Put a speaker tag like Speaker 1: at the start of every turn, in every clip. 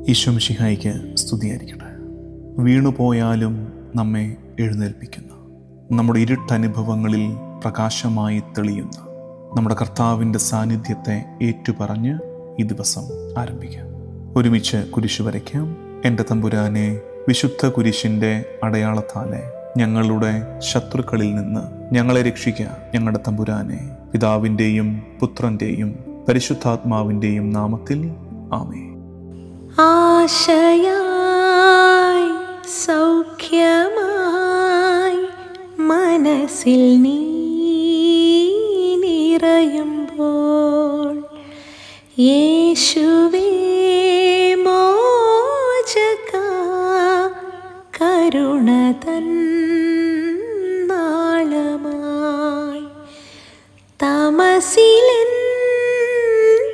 Speaker 1: ഈശോ മിശിഹായ്ക്ക് സ്തുതിയായിരിക്കട്ടെ. വീണുപോയാലും നമ്മെ എഴുന്നേൽപ്പിക്കുന്ന, നമ്മുടെ ഇരുട്ടനുഭവങ്ങളിൽ പ്രകാശമായി തെളിയുന്ന നമ്മുടെ കർത്താവിൻ്റെ സാന്നിധ്യത്തെ ഏറ്റുപറഞ്ഞ് ഈ ദിവസം ആരംഭിക്കാം. ഒരുമിച്ച് കുരിശ് വരയ്ക്കാം. എൻ്റെ തമ്പുരാനെ, വിശുദ്ധ കുരിശിൻ്റെ അടയാളത്താലെ ഞങ്ങളുടെ ശത്രുക്കളിൽ നിന്ന് ഞങ്ങളെ രക്ഷിക്കുക. ഞങ്ങളുടെ തമ്പുരാനെ, പിതാവിൻ്റെയും പുത്രൻ്റെയും പരിശുദ്ധാത്മാവിൻ്റെയും നാമത്തിൽ ആമേൻ.
Speaker 2: ആശയായി സൗഖ്യമായി മനസ്സിൽ നീ നിറയുമ്പോൾ, യേശുവേ മോചക കരുണ തൻ നാളമായി, തമസിലെൻ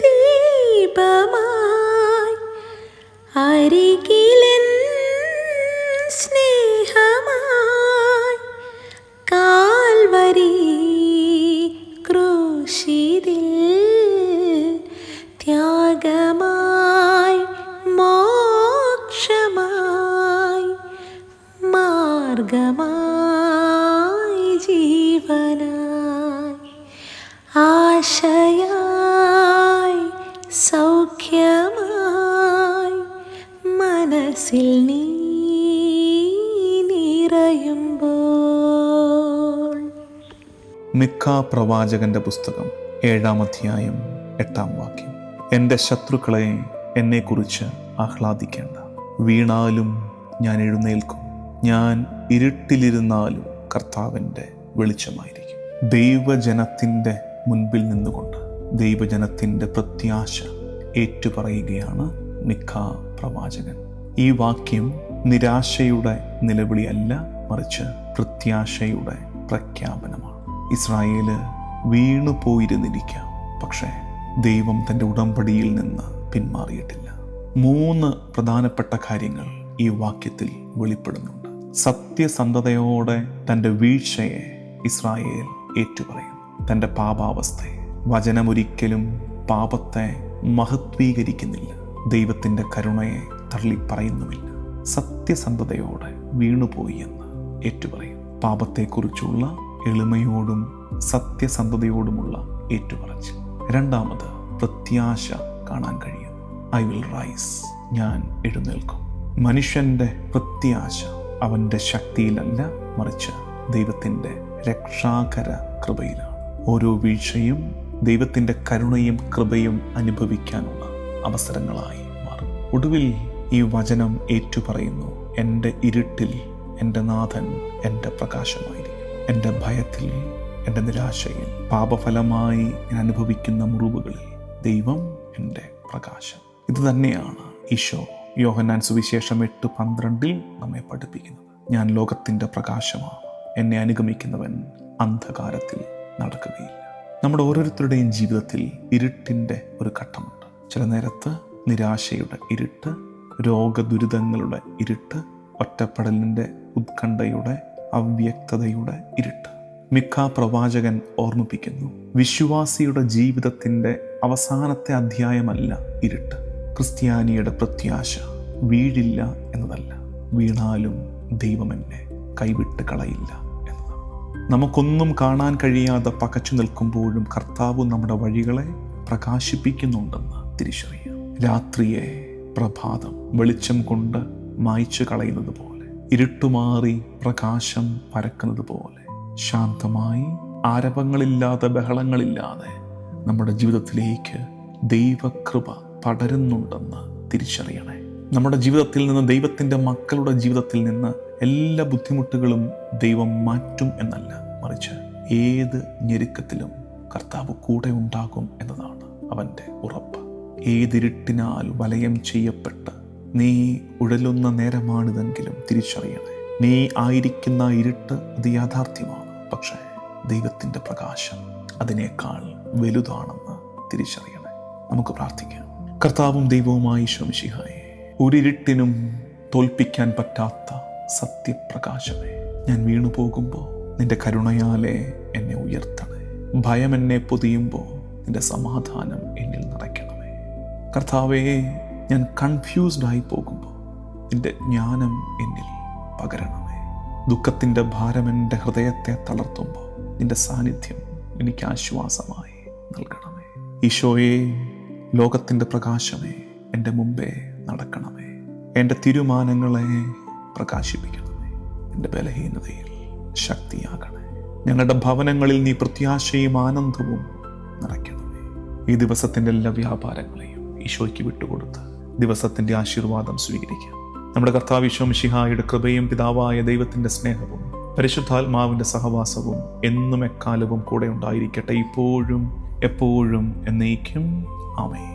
Speaker 2: ദീപമായി അരികിലെൻ സ്നേഹമായി, കാൽവരി ക്രൂശിതിൽ ത്യാഗമായി മോക്ഷമായി മാർഗമായി ജീവനായി, ആശയായി സൗഖ്യമായി മനസ്സിൽ നീ നിറയുമ്പോൾ.
Speaker 1: മിക്കാ പ്രവാചകന്റെ പുസ്തകം 7-ാം അധ്യായം 8-ാം വാക്യം. എൻ്റെ ശത്രുക്കളെ, എന്നെക്കുറിച്ച് ആഹ്ലാദിക്കേണ്ട. വീണാലും ഞാൻ എഴുന്നേൽക്കും, ഞാൻ ഇരുട്ടിലിരുന്നാലും കർത്താവിൻ്റെ വെളിച്ചമായിരിക്കും. ദൈവജനത്തിൻ്റെ മുൻപിൽ നിന്നുകൊണ്ട് ദൈവജനത്തിൻ്റെ പ്രത്യാശ ഏറ്റുപറയുകയാണ് മിക്കാ പ്രവാചകൻ. ഈ വാക്യം നിരാശയുടെ നിലവിളിയല്ല, മറിച്ച് പ്രത്യാശയുടെ പ്രഖ്യാപനമാണ്. ഇസ്രായേല് വീണു പോയിരുന്നിരിക്കാം, പക്ഷേ ദൈവം തൻ്റെ ഉടമ്പടിയിൽ നിന്ന് പിന്മാറിയിട്ടില്ല. 3 പ്രധാനപ്പെട്ട കാര്യങ്ങൾ ഈ വാക്യത്തിൽ വെളിപ്പെടുന്നുണ്ട്. സത്യസന്ധതയോടെ തൻ്റെ വീഴ്ചയെ ഇസ്രായേൽ ഏറ്റുപറയും. തൻ്റെ പാപാവസ്ഥയെ. വചനമൊരിക്കലും പാപത്തെ മഹത്വീകരിക്കുന്നില്ല, ദൈവത്തിൻ്റെ കരുണയെ തള്ളിപ്പറയുന്നുമില്ല. സത്യസന്ധതയോടെ വീണുപോയി എന്ന് ഏറ്റുപറയും. പാപത്തെക്കുറിച്ചുള്ള എളിമയോടും സത്യസന്ധതയോടുമുള്ള ഏറ്റുപറച്ചിൽ. 2ാമത്, പ്രത്യാശ കാണാൻ കഴിയും. ഐ വിൽ റൈസ്, ഞാൻ എഴുന്നേൽക്കും. മനുഷ്യൻ്റെ പ്രത്യാശ അവൻ്റെ ശക്തിയിലല്ല, മറിച്ച് ദൈവത്തിൻ്റെ രക്ഷാകര കൃപയിലാണ്. ഓരോ വീഴ്ചയും ദൈവത്തിൻ്റെ കരുണയും കൃപയും അനുഭവിക്കാനുള്ള അവസരങ്ങളായി മാറും. ഒടുവിൽ ഈ വചനം ഏറ്റുപറയുന്നു: എൻ്റെ ഇരുട്ടിൽ എൻ്റെ നാഥൻ എൻ്റെ പ്രകാശമായിരിക്കും. എൻ്റെ ഭയത്തിൽ, എൻ്റെ നിരാശയിൽ, പാപഫലമായി ഞാൻ അനുഭവിക്കുന്ന മുറിവുകളിൽ ദൈവം എൻ്റെ പ്രകാശം. ഇത് തന്നെയാണ് ഈശോ യോഹന്നാൻ സുവിശേഷം 8:12 നമ്മെ പഠിപ്പിക്കുന്നത്. ഞാൻ ലോകത്തിൻ്റെ പ്രകാശമാണ്, എന്നെ അനുഗമിക്കുന്നവൻ അന്ധകാരത്തിൽ നടക്കുകയില്ല. നമ്മുടെ ഓരോരുത്തരുടെയും ജീവിതത്തിൽ ഇരുട്ടിൻ്റെ ഒരു ഘട്ടമുണ്ട്. ചില നേരത്ത് നിരാശയുടെ ഇരുട്ട്, രോഗദുരിതങ്ങളുടെ ഇരുട്ട്, ഒറ്റപ്പെടലിൻ്റെ ഉത്കണ്ഠയുടെ അവ്യക്തതയുടെ ഇരുട്ട്. മിക്കാ പ്രവാചകൻ ഓർമ്മിപ്പിക്കുന്നു, വിശ്വാസിയുടെ ജീവിതത്തിൻ്റെ അവസാനത്തെ അധ്യായമല്ല ഇരുട്ട്. ക്രിസ്ത്യാനിയുടെ പ്രത്യാശ വീഴില്ല എന്നതല്ല, വീണാലും ദൈവം എന്നെ കൈവിട്ട് കളയില്ല എന്നതാണ്. നമുക്കൊന്നും കാണാൻ കഴിയാതെ പകച്ചു നിൽക്കുമ്പോഴും കർത്താവ് നമ്മുടെ വഴികളെ പ്രകാശിപ്പിക്കുന്നുണ്ടെന്ന് തിരിച്ചറിയാം. രാത്രിയെ പ്രഭാതം വെളിച്ചം കൊണ്ട് മായ്ച്ചു കളയുന്നത് പോലെ, ഇരുട്ടുമാറി പ്രകാശം പരക്കുന്നത് പോലെ, ശാന്തമായി ആരവങ്ങളില്ലാതെ ബഹളങ്ങളില്ലാതെ നമ്മുടെ ജീവിതത്തിലേക്ക് ദൈവകൃപ പടരുന്നുണ്ടെന്ന് തിരിച്ചറിയണേ. നമ്മുടെ ജീവിതത്തിൽ നിന്ന്, ദൈവത്തിൻ്റെ മക്കളുടെ ജീവിതത്തിൽ നിന്ന് എല്ലാ ബുദ്ധിമുട്ടുകളും ദൈവം മാറ്റും എന്നല്ല, മറിച്ച് ഏത് ഞെരുക്കത്തിലും കർത്താവ് കൂടെ ഉണ്ടാകും എന്നതാണ് അവൻ്റെ ഉറപ്പ്. ഏതിരുട്ടിനാൽ വലയം ചെയ്യപ്പെട്ട് നീ ഉഴലുന്ന നേരമാണിതെങ്കിലും തിരിച്ചറിയണേ, നീ ആയിരിക്കുന്ന ഇരുട്ട് അത് യാഥാർത്ഥ്യമാണ്, പക്ഷേ ദൈവത്തിൻ്റെ പ്രകാശം അതിനേക്കാൾ വലുതാണെന്ന് തിരിച്ചറിയണേ. നമുക്ക് പ്രാർത്ഥിക്കാം. കർത്താവും ദൈവവുമായ ഈശോ മിശിഹായേ, ഒരിരുട്ടിനും തോൽപ്പിക്കാൻ പറ്റാത്ത സത്യപ്രകാശമേ, ഞാൻ വീണു പോകുമ്പോൾ നിന്റെ കരുണയാലെ എന്നെ ഉയർത്തണേ. ഭയം എന്നെ പൊതിയുമ്പോൾ നിന്റെ സമാധാനം എന്നിൽ നിറയ്ക്കണമേ. കർത്താവേ, ഞാൻ കൺഫ്യൂസ്ഡായി പോകുമ്പോൾ നിൻ്റെ ജ്ഞാനം എന്നിൽ പകരണമേ. ദുഃഖത്തിൻ്റെ ഭാരം എൻ്റെ ഹൃദയത്തെ തളർത്തുമ്പോൾ നിൻ്റെ സാന്നിധ്യം എനിക്ക് ആശ്വാസമായി നൽകണമേ. ഈശോയെ, ലോകത്തിൻ്റെ പ്രകാശമേ, എൻ്റെ മുമ്പേ നടക്കണമേ. എൻ്റെ തീരുമാനങ്ങളെ പ്രകാശിപ്പിക്കണമേ. എൻ്റെ ബലഹീനതയിൽ ശക്തിയാകണേ. ഞങ്ങളുടെ ഭവനങ്ങളിൽ നീ പ്രത്യാശയും ആനന്ദവും നിറയ്ക്കണമേ. ഈ ദിവസത്തിൻ്റെ എല്ലാ വ്യാപാരങ്ങളെയും ഈശോയ്ക്ക് വിട്ടുകൊടുത്ത് ദിവസത്തിൻ്റെ ആശീർവാദം സ്വീകരിക്കാം. നമ്മുടെ കർത്താവ് ഈശോ മിശിഹായുടെ കൃപയും പിതാവായ ദൈവത്തിൻ്റെ സ്നേഹവും പരിശുദ്ധാത്മാവിൻ്റെ സഹവാസവും എന്നും എക്കാലവും കൂടെ ഉണ്ടായിരിക്കട്ടെ, ഇപ്പോഴും എപ്പോഴും എന്നേക്കും. ആമേൻ.